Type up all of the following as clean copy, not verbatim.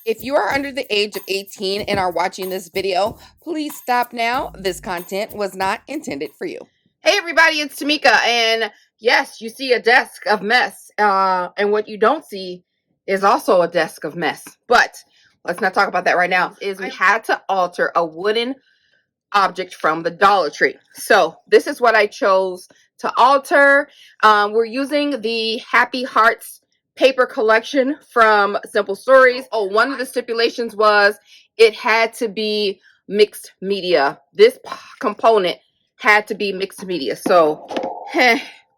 If you are under the age of 18 and are watching this video, please stop now. This content was not intended for you. Hey everybody, it's Tamika, and yes, you see a desk of mess, and what you don't see is also a desk of mess. But let's not talk about that right now. We had to alter a wooden object from the Dollar Tree. So this is what I chose to alter. We're using the Happy Hearts paper collection from Simple Stories. Oh, one of the stipulations was it had to be mixed media. This component had to be mixed media. So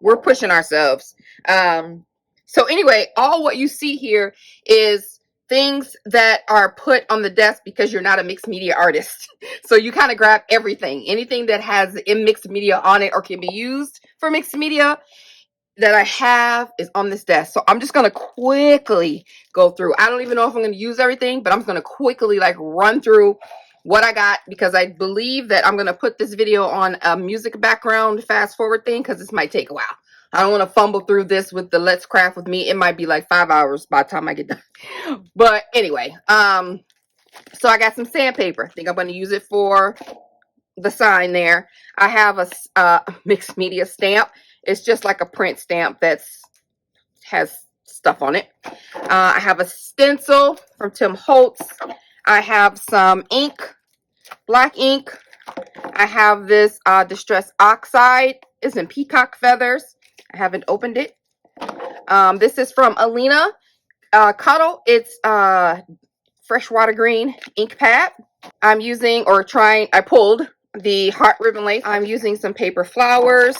we're pushing ourselves. So anyway, all what you see here is things that are put on the desk because you're not a mixed media artist. So you kind of grab everything, anything that has mixed media on it or can be used for mixed media that I have is on this desk. So I'm just going to quickly go through. I don't even know if I'm going to use everything, but I'm just going to quickly like run through what I got because I believe that I'm going to put this video on a music background fast forward thing because this might take a while. I don't want to fumble through this with the Let's Craft with me. It might be like 5 hours by the time I get done. But anyway, so I got some sandpaper. I think I'm going to use it for the sign there. I have a mixed media stamp. It's just like a print stamp that's has stuff on it. I have a stencil from Tim Holtz. I have some ink, black ink. I have this Distress Oxide. It's in peacock feathers. I haven't opened it. This is from Alina Cuddle. It's freshwater green ink pad. I'm using I pulled the heart ribbon lace. I'm using some paper flowers.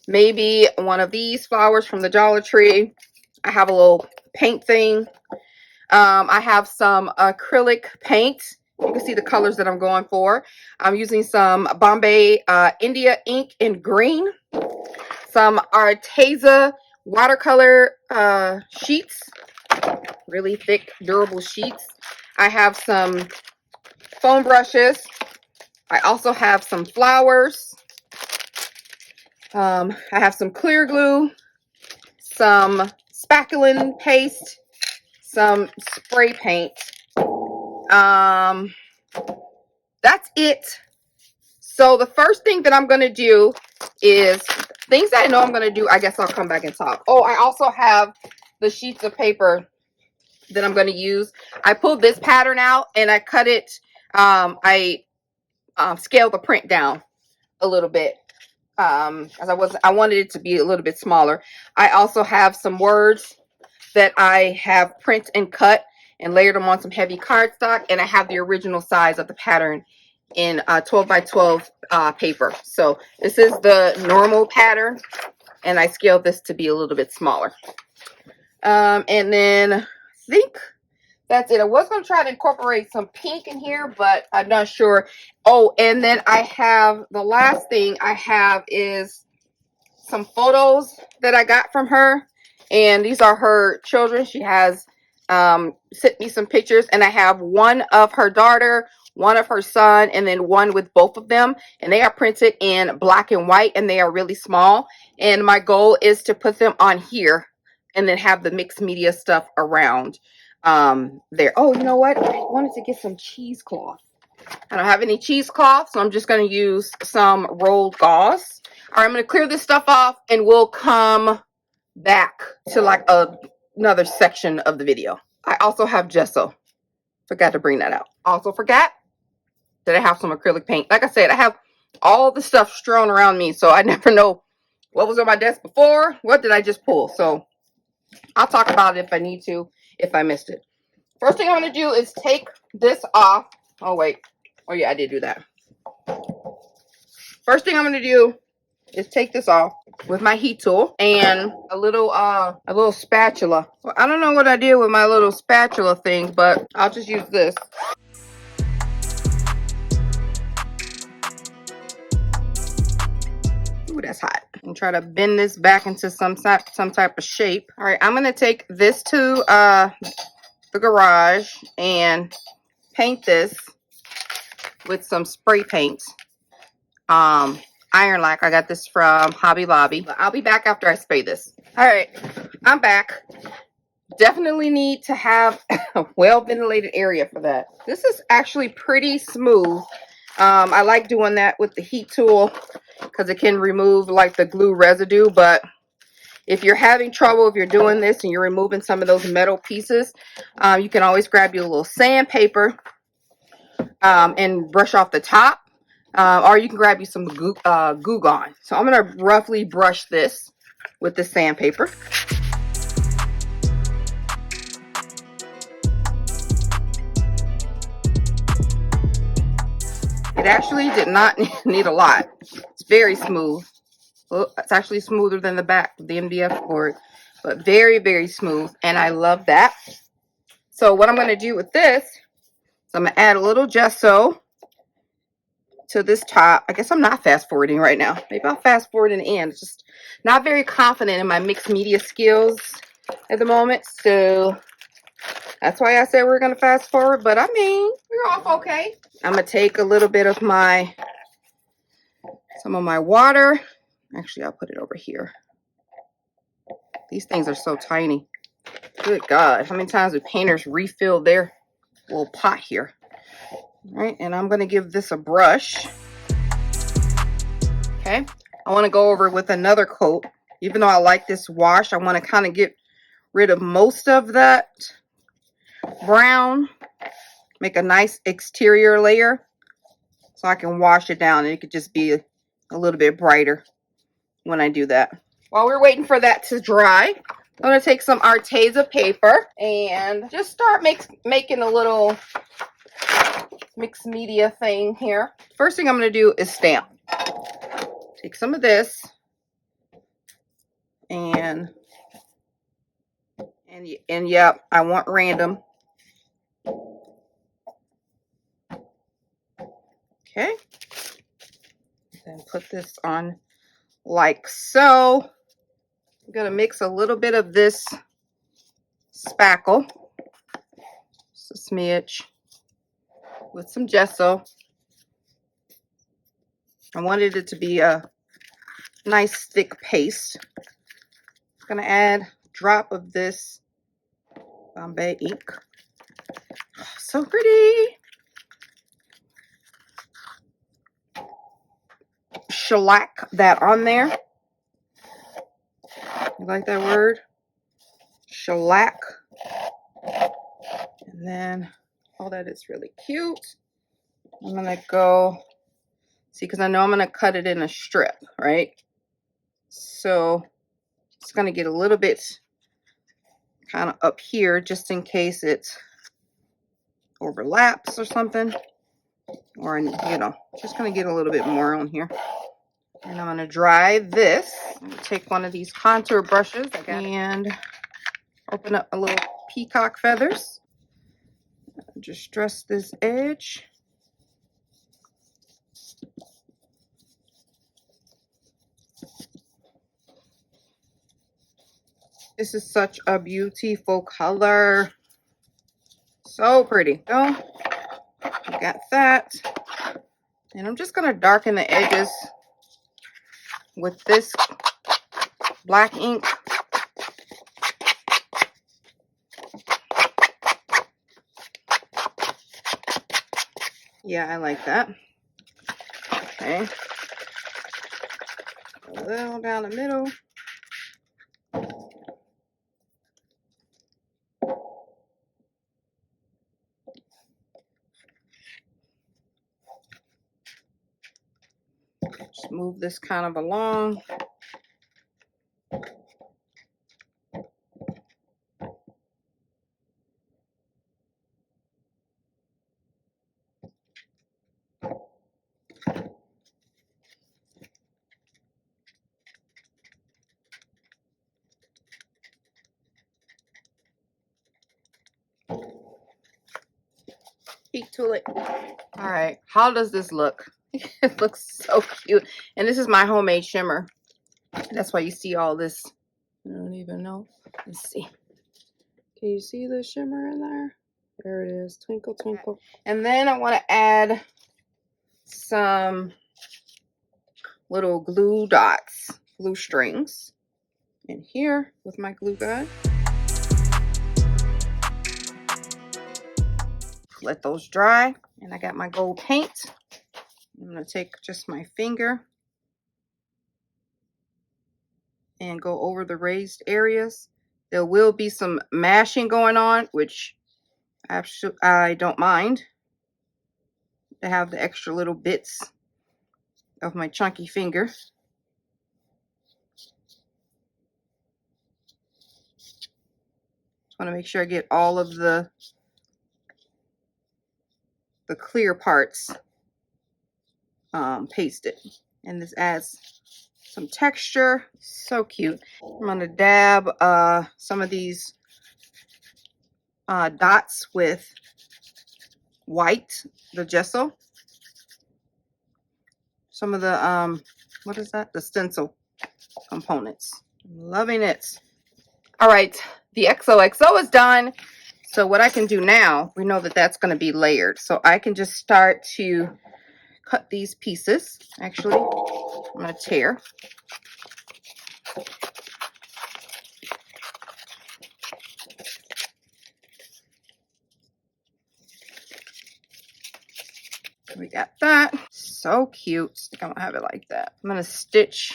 Maybe one of these flowers from the Dollar Tree. I have a little paint thing. I have some acrylic paint. You can see the colors that I'm going for. I'm using some Bombay India ink in green. Some Arteza watercolor sheets. Really thick, durable sheets. I have some foam brushes. I also have some flowers. I have some clear glue, some spackling paste, some spray paint. That's it. So the first thing that I'm going to do is things that I know I'm going to do. I guess I'll come back and talk. Oh, I also have the sheets of paper that I'm going to use. I pulled this pattern out and I cut it. I scaled the print down a little bit. As I wanted it to be a little bit smaller. I also have some words that I have print and cut and layered them on some heavy cardstock, and I have the original size of the pattern in 12 by 12 paper. So this is the normal pattern, and I scaled this to be a little bit smaller. And then I think that's it. I was going to try to incorporate some pink in here, but I'm not sure. Oh, and then I have the last thing I have is some photos that I got from her. And these are her children. She has sent me some pictures. And I have one of her daughter, one of her son, and then one with both of them. And they are printed in black and white. And they are really small. And my goal is to put them on here. And then have the mixed media stuff around. There. Oh, you know what? I wanted to get some cheesecloth. I don't have any cheesecloth, so I'm just going to use some rolled gauze. All right, I'm going to clear this stuff off, and we'll come back to like another section of the video. I also have gesso. Forgot to bring that out. Also forgot that I have some acrylic paint. Like I said, I have all the stuff strewn around me, so I never know what was on my desk before. What did I just pull? So I'll talk about it if I need to. If I missed it. First thing I'm going to do is take this off. Oh, wait. Oh, yeah, I did do that. First thing I'm going to do is take this off with my heat tool and a little spatula. Well, I don't know what I did with my little spatula thing, but I'll just use this. Ooh, that's hot. And try to bend this back into some type of shape. All right, I'm going to take this to the garage and paint this with some spray paint. Iron Lac. I got this from Hobby Lobby. I'll be back after I spray this. All right, I'm back. definitely need to have a well ventilated area for that. This is actually pretty smooth. I like doing that with the heat tool because it can remove like the glue residue. But if you're having trouble, if you're doing this and you're removing some of those metal pieces, you can always grab your little sandpaper and brush off the top. Or you can grab you some Goo Gone. So I'm going to roughly brush this with the sandpaper. It actually did not need a lot. It's very smooth. Well, it's actually smoother than the back of the MDF board, but very, very smooth. And I love that. So what I'm going to do with this is I'm going to add a little gesso to this top. I guess I'm not fast forwarding right now. Maybe I'll fast forward in the end. Just not very confident in my mixed media skills at the moment. So that's why I said we're going to fast forward. But I mean, we're off okay. I'm going to take a little bit of some of my water. Actually, I'll put it over here. These things are so tiny. Good God. How many times do painters refill their little pot here? All right, and I'm going to give this a brush. Okay. I want to go over with another coat. Even though I like this wash, I want to kind of get rid of most of that brown. Make a nice exterior layer so I can wash it down and it could just be a little bit brighter when I do that. While we're waiting for that to dry, I'm going to take some Arteza paper and just start making a little mixed media thing here. First thing I'm going to do is stamp. Take some of this and yep, I want random. Okay. Then put this on like so. I'm going to mix a little bit of this spackle, just a smidge, with some gesso. I wanted it to be a nice thick paste. I'm going to add a drop of this Bombay ink. Oh, so pretty. Shellac that on there. You like that word? Shellac. And then, oh, that is really cute. I'm going to go, see, because I know I'm going to cut it in a strip, right? So it's going to get a little bit kind of up here just in case it overlaps or something. Or, you know, just going to get a little bit more on here. And I'm going to dry this. I'm going to take one of these contour brushes and open up a little peacock feathers. Just dress this edge. This is such a beautiful color. So pretty. So, I got that. And I'm just going to darken the edges with this black ink. Yeah, I like that. Okay. A little down the middle. Just move this kind of along. Peek to it. All right, how does this look? It looks so cute. And this is my homemade shimmer. That's why you see all this. I don't even know. Let's see. Can you see the shimmer in there? There it is. Twinkle, twinkle. And then I want to add some little glue dots, glue strings in here with my glue gun. let those dry. And I got my gold paint. I'm going to take just my finger and go over the raised areas. There will be some mashing going on, which I don't mind, to have the extra little bits of my chunky finger. Just want to make sure I get all of the clear parts pasted. And this adds some texture. So cute. I'm going to dab some of these dots with white, the gesso. Some of the, what is that? The stencil components. I'm loving it. All right, the XOXO is done. So what I can do now, we know that that's going to be layered. So I can just start to cut these pieces. Actually, I'm going to tear. We got that. So cute. I think I'm gonna have it like that. I'm gonna stitch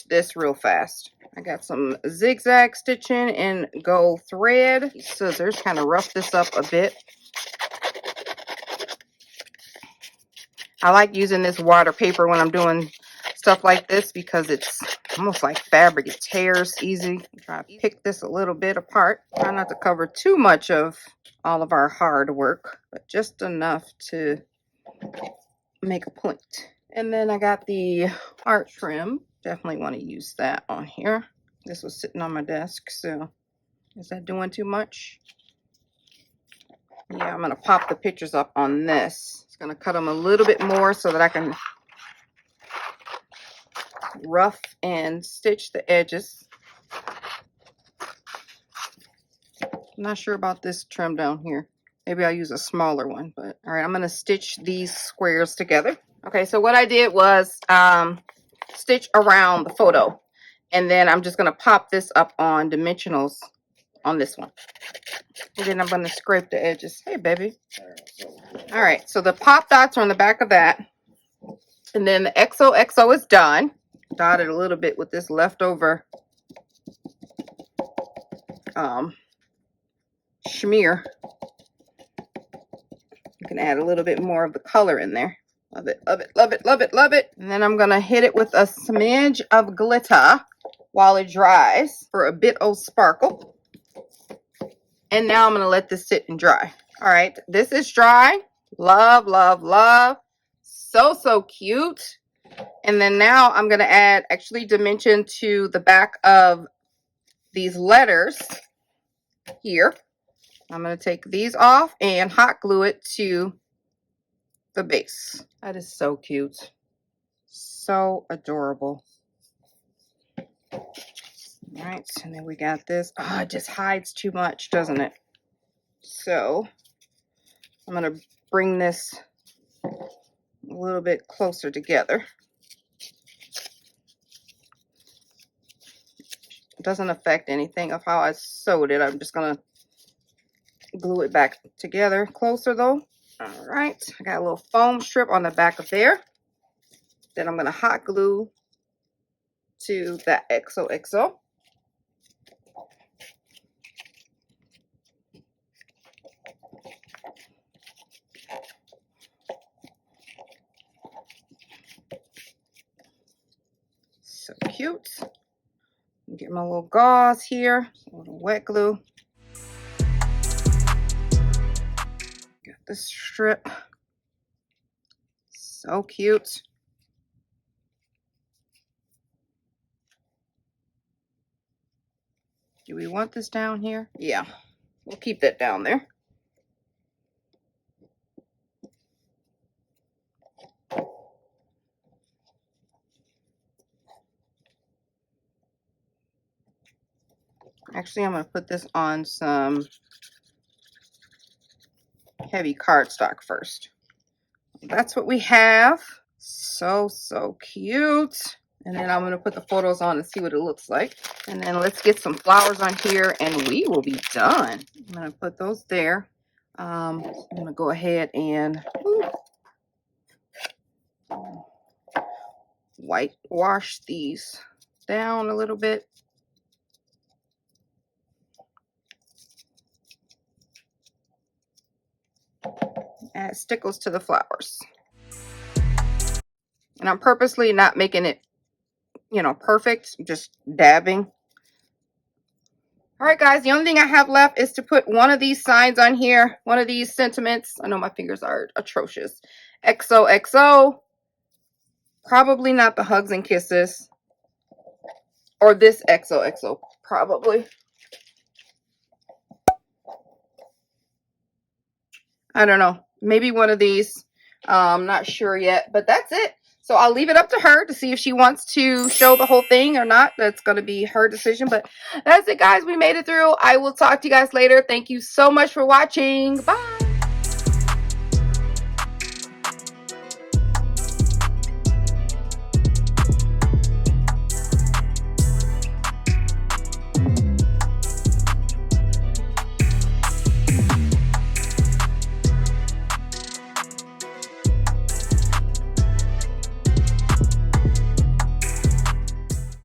this real fast. I got some zigzag stitching in gold thread. These scissors kind of rough this up a bit. I like using this water paper when I'm doing stuff like this because it's almost like fabric. It tears easy. Try to pick this a little bit apart. Try not to cover too much of all of our hard work, but just enough to make a point. And then I got the art trim. Definitely want to use that on here. This was sitting on my desk, so is that doing too much? Yeah, I'm going to pop the pictures up on this. It's going to cut them a little bit more so that I can rough and stitch the edges. I'm not sure about this trim down here. Maybe I'll use a smaller one, but all right, I'm going to stitch these squares together. Okay, so what I did was stitch around the photo, and then I'm just going to pop this up on dimensionals on this one. And then I'm going to scrape the edges. Hey, baby. All right, so the pop dots are on the back of that. And then the XOXO is done. Dotted a little bit with this leftover schmear. You can add a little bit more of the color in there. Love it, love it, love it, love it, love it. And then I'm going to hit it with a smidge of glitter while it dries for a bit of sparkle. And now I'm going to let this sit and dry. All right, this is dry. Love, love, love. So, so cute. And then now I'm going to add actually dimension to the back of these letters here. I'm going to take these off and hot glue it to the base. That is so cute. So adorable. All right, and then we got this. Oh, it just hides too much, doesn't it? So I'm going to bring this a little bit closer together. It doesn't affect anything of how I sewed it. I'm just going to glue it back together closer though. All right, I got a little foam strip on the back of there. Then I'm going to hot glue to that XOXO. So cute. Get my little gauze here, a little wet glue. Got this strip. So cute. Do we want this down here? Yeah, we'll keep that down there. Actually, I'm going to put this on some heavy cardstock first. That's what we have. So, so cute. And then I'm going to put the photos on and see what it looks like. And then let's get some flowers on here and we will be done. I'm going to put those there. I'm going to go ahead and whitewash these down a little bit. Add stickles to the flowers. And I'm purposely not making it, perfect. I'm just dabbing. All right, guys, the only thing I have left is to put one of these signs on here, one of these sentiments. I know my fingers are atrocious. XOXO. Probably not the hugs and kisses. Or this XOXO, probably. I don't know. Maybe one of these. I'm not sure yet, but that's it. So I'll leave it up to her to see if she wants to show the whole thing or not. That's going to be her decision. But that's it, guys. We made it through. I will talk to you guys later. Thank you so much for watching. Bye.